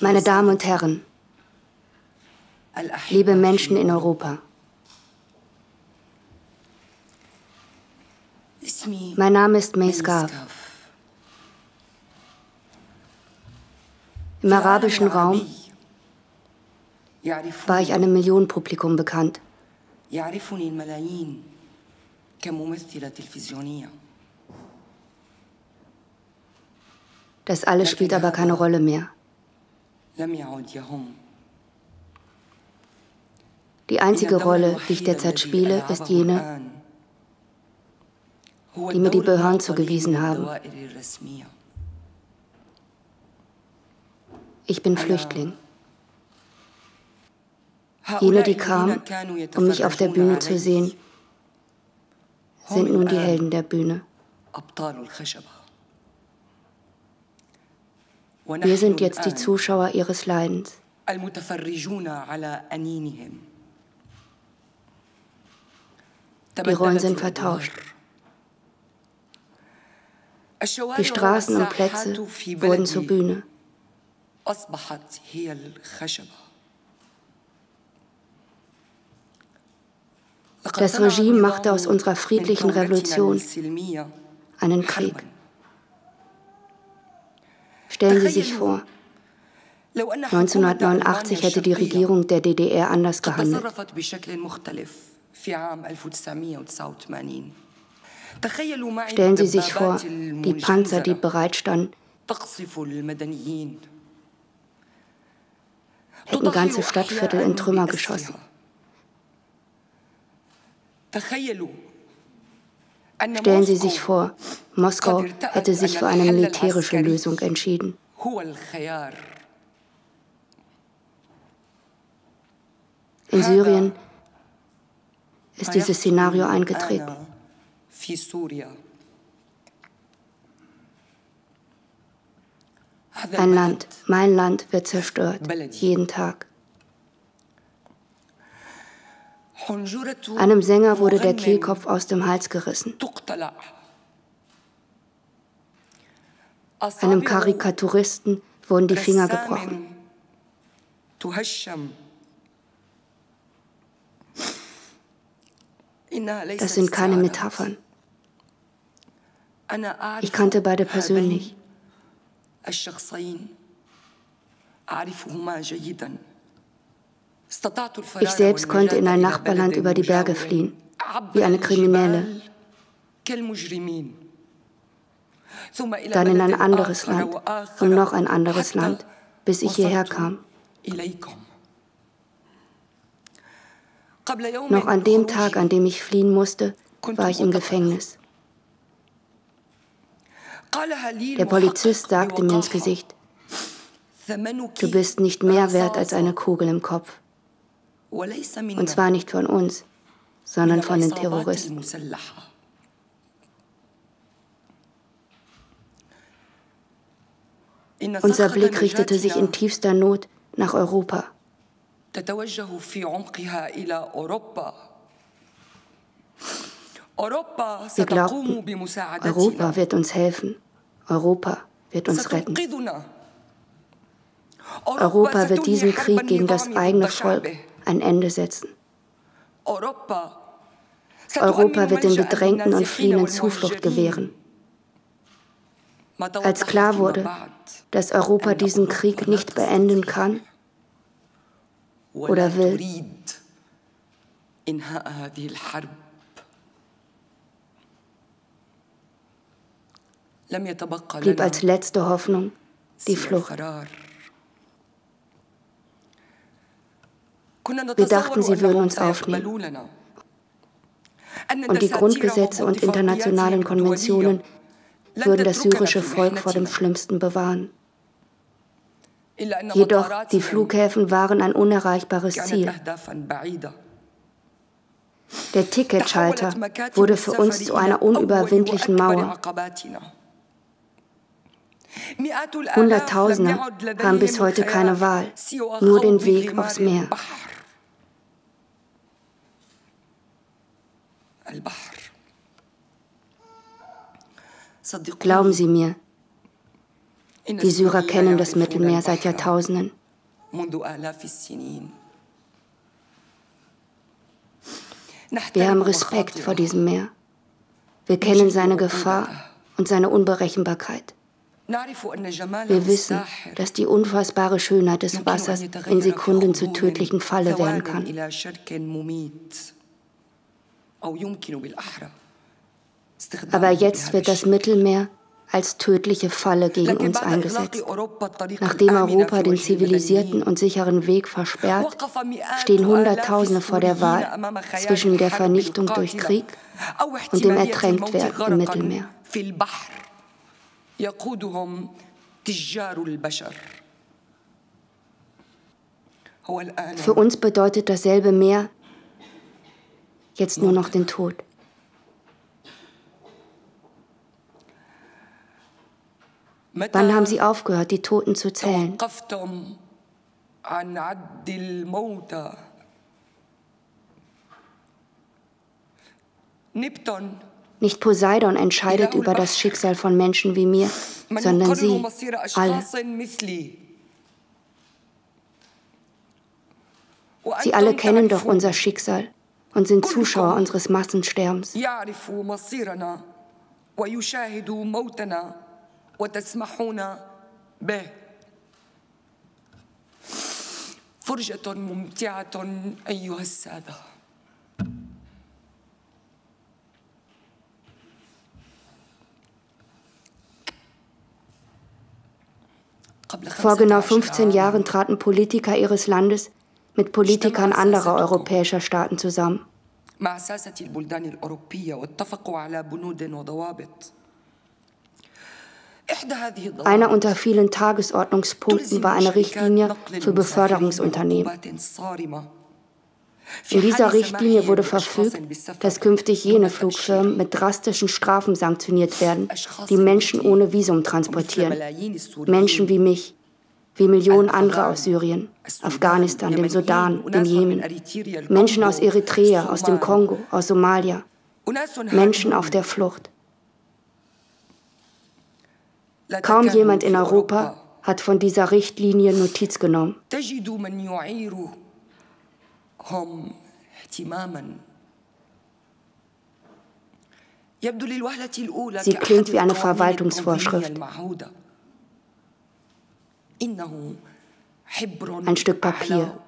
Meine Damen und Herren, liebe Menschen in Europa, mein Name ist May Scarf. Im arabischen Raum war ich einem Millionenpublikum bekannt. Das alles spielt aber keine Rolle mehr. Die einzige Rolle, die ich derzeit spiele, ist jene, die mir die Behörden zugewiesen haben. Ich bin Flüchtling. Jene, die kamen, um mich auf der Bühne zu sehen, sind nun die Helden der Bühne. Wir sind jetzt die Zuschauer ihres Leidens. Die Rollen sind vertauscht. Die Straßen und Plätze wurden zur Bühne. Das Regime machte aus unserer friedlichen Revolution einen Krieg. Stellen Sie sich vor, 1989 hätte die Regierung der DDR anders gehandelt. Stellen Sie sich vor, die Panzer, die bereitstanden, hätten ganze Stadtviertel in Trümmer geschossen. Stellen Sie sich vor, Moskau hätte sich für eine militärische Lösung entschieden. In Syrien ist dieses Szenario eingetreten. Ein Land, mein Land, wird zerstört, jeden Tag. Einem Sänger wurde der Kehlkopf aus dem Hals gerissen. Einem Karikaturisten wurden die Finger gebrochen. Das sind keine Metaphern. Ich kannte beide persönlich. Ich selbst konnte in ein Nachbarland über die Berge fliehen, wie eine Kriminelle. Dann in ein anderes Land und noch ein anderes Land, bis ich hierher kam. Noch an dem Tag, an dem ich fliehen musste, war ich im Gefängnis. Der Polizist sagte mir ins Gesicht: Du bist nicht mehr wert als eine Kugel im Kopf. Und zwar nicht von uns, sondern von den Terroristen. Unser Blick richtete sich in tiefster Not nach Europa. Wir glaubten, Europa wird uns helfen. Europa wird uns retten. Europa wird diesem Krieg gegen das eigene Volk ein Ende setzen. Europa wird den Bedrängten und Fliehenden Zuflucht gewähren. Als klar wurde, dass Europa diesen Krieg nicht beenden kann oder will, blieb als letzte Hoffnung die Flucht. Wir dachten, sie würden uns aufnehmen. Und die Grundgesetze und internationalen Konventionen würden das syrische Volk vor dem Schlimmsten bewahren. Jedoch, die Flughäfen waren ein unerreichbares Ziel. Der Ticketschalter wurde für uns zu einer unüberwindlichen Mauer. Hunderttausende haben bis heute keine Wahl, nur den Weg aufs Meer. Glauben Sie mir, Die Syrer kennen das Mittelmeer seit Jahrtausenden. Wir haben Respekt vor diesem Meer. Wir kennen seine Gefahr und seine Unberechenbarkeit. Wir wissen, dass die unfassbare Schönheit des Wassers in Sekunden zur tödlichen Falle werden kann. Aber jetzt wird das Mittelmeer als tödliche Falle gegen uns eingesetzt. Nachdem Europa den zivilisierten und sicheren Weg versperrt, stehen Hunderttausende vor der Wahl zwischen der Vernichtung durch Krieg und dem Ertränktwerden im Mittelmeer. Für uns bedeutet dasselbe Meer jetzt nur noch den Tod. Wann haben Sie aufgehört, die Toten zu zählen? Nicht Poseidon entscheidet über das Schicksal von Menschen wie mir, sondern Sie, alle. Sie alle kennen doch unser Schicksal und sind Zuschauer unseres Massensterbens. Vor genau 15 Jahren traten Politiker Ihres Landes mit Politikern anderer europäischer Staaten zusammen. Einer unter vielen Tagesordnungspunkten war eine Richtlinie für Beförderungsunternehmen. In dieser Richtlinie wurde verfügt, dass künftig jene Flugfirmen mit drastischen Strafen sanktioniert werden, die Menschen ohne Visum transportieren. Menschen wie mich, wie Millionen andere aus Syrien, Afghanistan, dem Sudan, dem Jemen, Menschen aus Eritrea, aus dem Kongo, aus Somalia, Menschen auf der Flucht. Kaum jemand in Europa hat von dieser Richtlinie Notiz genommen. Sie klingt wie eine Verwaltungsvorschrift. Ein Stück Papier.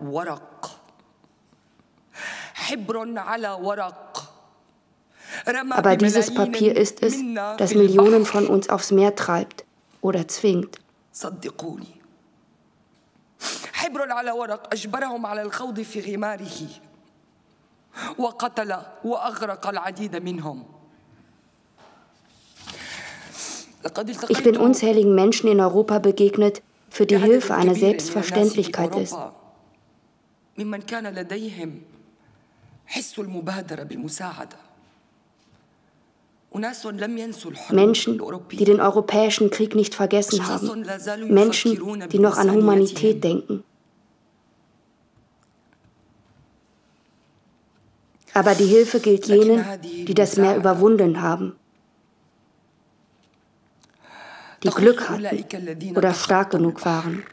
Aber dieses Papier ist es, das Millionen von uns aufs Meer treibt oder zwingt. Ich bin unzähligen Menschen in Europa begegnet, für die Hilfe eine Selbstverständlichkeit ist. Menschen, die den europäischen Krieg nicht vergessen haben. Menschen, die noch an Humanität denken. Aber die Hilfe gilt jenen, die das Meer überwunden haben, die Glück hatten oder stark genug waren.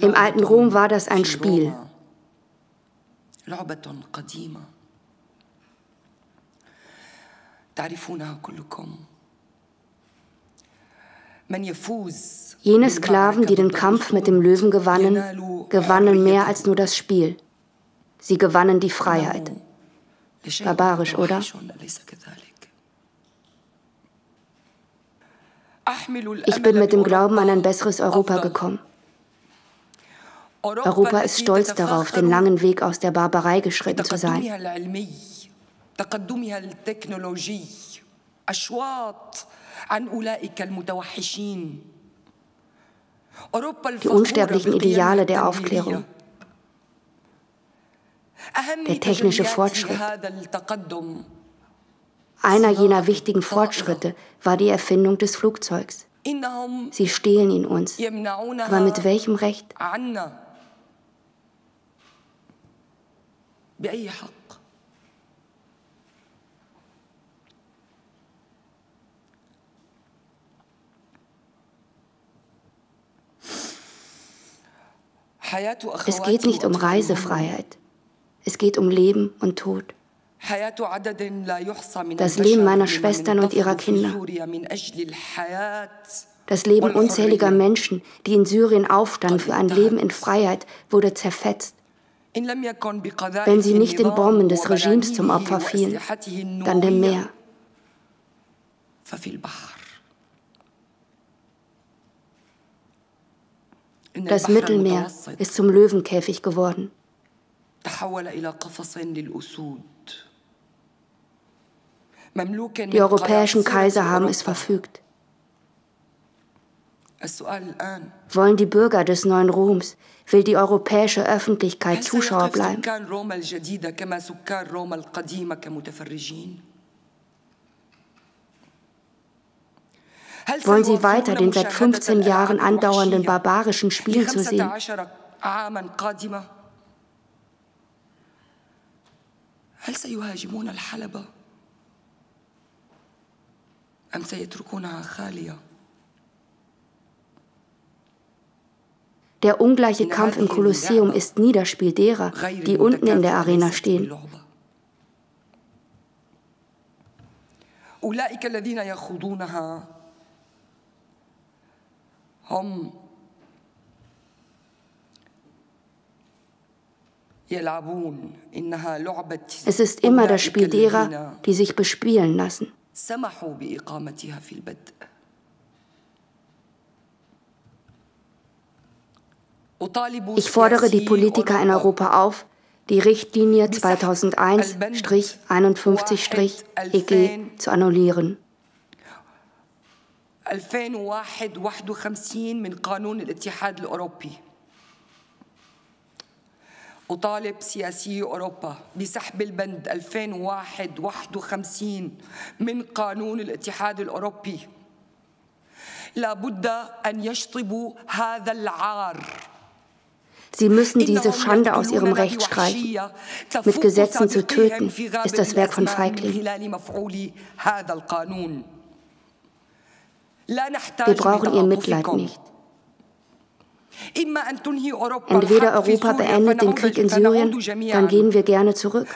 Im alten Rom war das ein Spiel. Jene Sklaven, die den Kampf mit dem Löwen gewannen, gewannen mehr als nur das Spiel. Sie gewannen die Freiheit. Barbarisch, oder? Ich bin mit dem Glauben an ein besseres Europa gekommen. Europa ist stolz darauf, den langen Weg aus der Barbarei geschritten zu sein. Die unsterblichen Ideale der Aufklärung, der technische Fortschritt. Einer jener wichtigen Fortschritte war die Erfindung des Flugzeugs. Sie stehlen ihn uns. Aber mit welchem Recht? Es geht nicht um Reisefreiheit. Es geht um Leben und Tod. Das Leben meiner Schwestern und ihrer Kinder. Das Leben unzähliger Menschen, die in Syrien aufstanden für ein Leben in Freiheit, wurde zerfetzt. Wenn sie nicht den Bomben des Regimes zum Opfer fielen, dann dem Meer. Das Mittelmeer ist zum Löwenkäfig geworden. Die europäischen Kaiser haben es verfügt. Wollen die Bürger des neuen Roms, will die europäische Öffentlichkeit Zuschauer bleiben? Wollen sie weiter den seit 15 Jahren andauernden barbarischen Spielen zusehen? Der ungleiche Kampf im Kolosseum ist Niederspiel derer, die unten in der Arena stehen. Es ist immer das Spiel derer, die sich bespielen lassen. Ich fordere die Politiker in Europa auf, die Richtlinie 2001-51-EG zu annullieren. 2051 من قانون الاتحاد الأوروبي. أطالب سياسي أوروبا بسحب البند 2051 من قانون الاتحاد الأوروبي. لا بد أن يشطبوا هذا العار. Sie müssen diese Schande aus ihrem Recht streichen. Mit Gesetzen zu töten, ist das Werk von Feiglingen. Wir brauchen ihr Mitleid nicht. Entweder Europa beendet den Krieg in Syrien, dann gehen wir gerne zurück.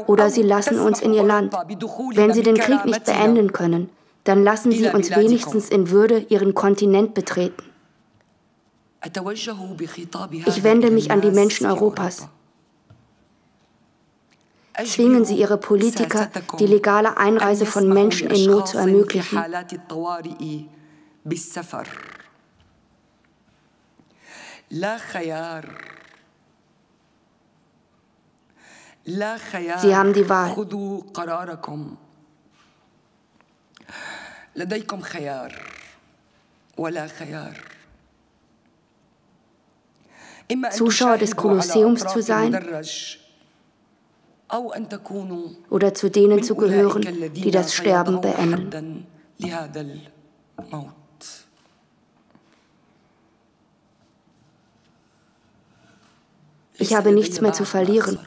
Oder sie lassen uns in ihr Land. Wenn sie den Krieg nicht beenden können, dann lassen sie uns wenigstens in Würde ihren Kontinent betreten. Ich wende mich an die Menschen Europas. Zwingen Sie Ihre Politiker, die legale Einreise von Menschen in Not zu ermöglichen. Sie haben die Wahl. Zuschauer des Kolosseums zu sein oder zu denen zu gehören, die das Sterben beenden. Ich habe nichts mehr zu verlieren,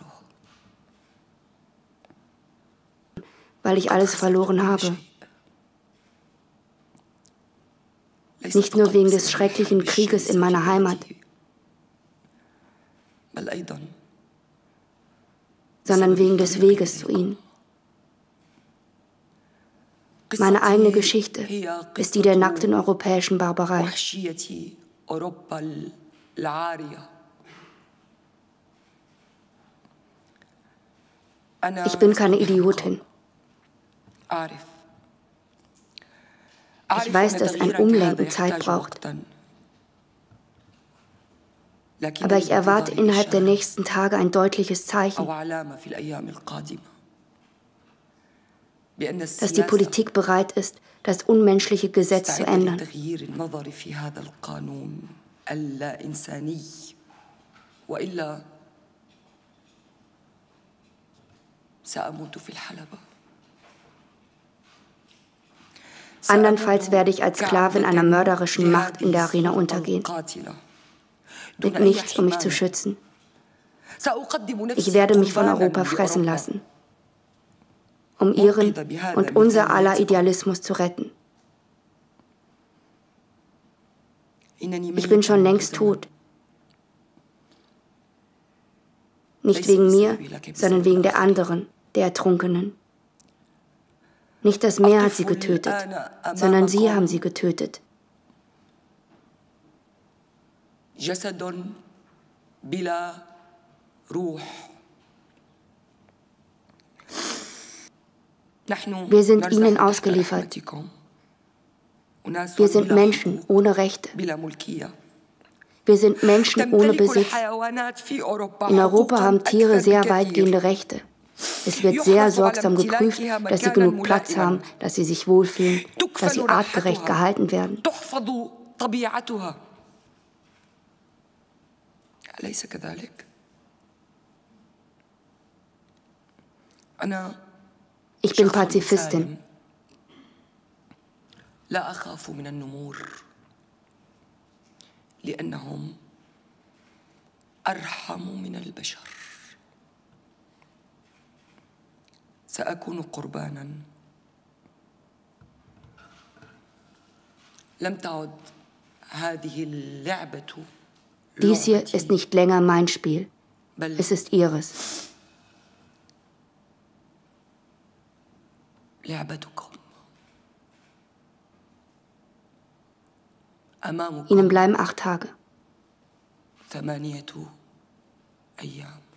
weil ich alles verloren habe. Nicht nur wegen des schrecklichen Krieges in meiner Heimat, sondern wegen des Weges zu ihnen. Meine eigene Geschichte ist die der nackten europäischen Barbarei. Ich bin keine Idiotin. Ich weiß, dass ein Umlenken Zeit braucht. Aber ich erwarte innerhalb der nächsten Tage ein deutliches Zeichen, dass die Politik bereit ist, das unmenschliche Gesetz zu ändern. Andernfalls werde ich als Sklavin einer mörderischen Macht in der Arena untergehen. Mit nichts, um mich zu schützen. Ich werde mich von Europa fressen lassen, um ihren und unser aller Idealismus zu retten. Ich bin schon längst tot. Nicht wegen mir, sondern wegen der anderen, der Ertrunkenen. Nicht das Meer hat sie getötet, sondern sie haben sie getötet. Wir sind ihnen ausgeliefert. Wir sind Menschen ohne Rechte. Wir sind Menschen ohne Besitz. In Europa haben Tiere sehr weitgehende Rechte. Es wird sehr sorgsam geprüft, dass sie genug Platz haben, dass sie sich wohlfühlen, dass sie artgerecht gehalten werden. Ich bin Pazifistin. لا أخاف من النمور لأنهم أرحم من البشر سأكون قرباناً لم تعد هذه اللعبة Dies hier ist nicht länger mein Spiel. Es ist ihres. لعبتكم Ihnen bleiben 8 Tage. 8 أيام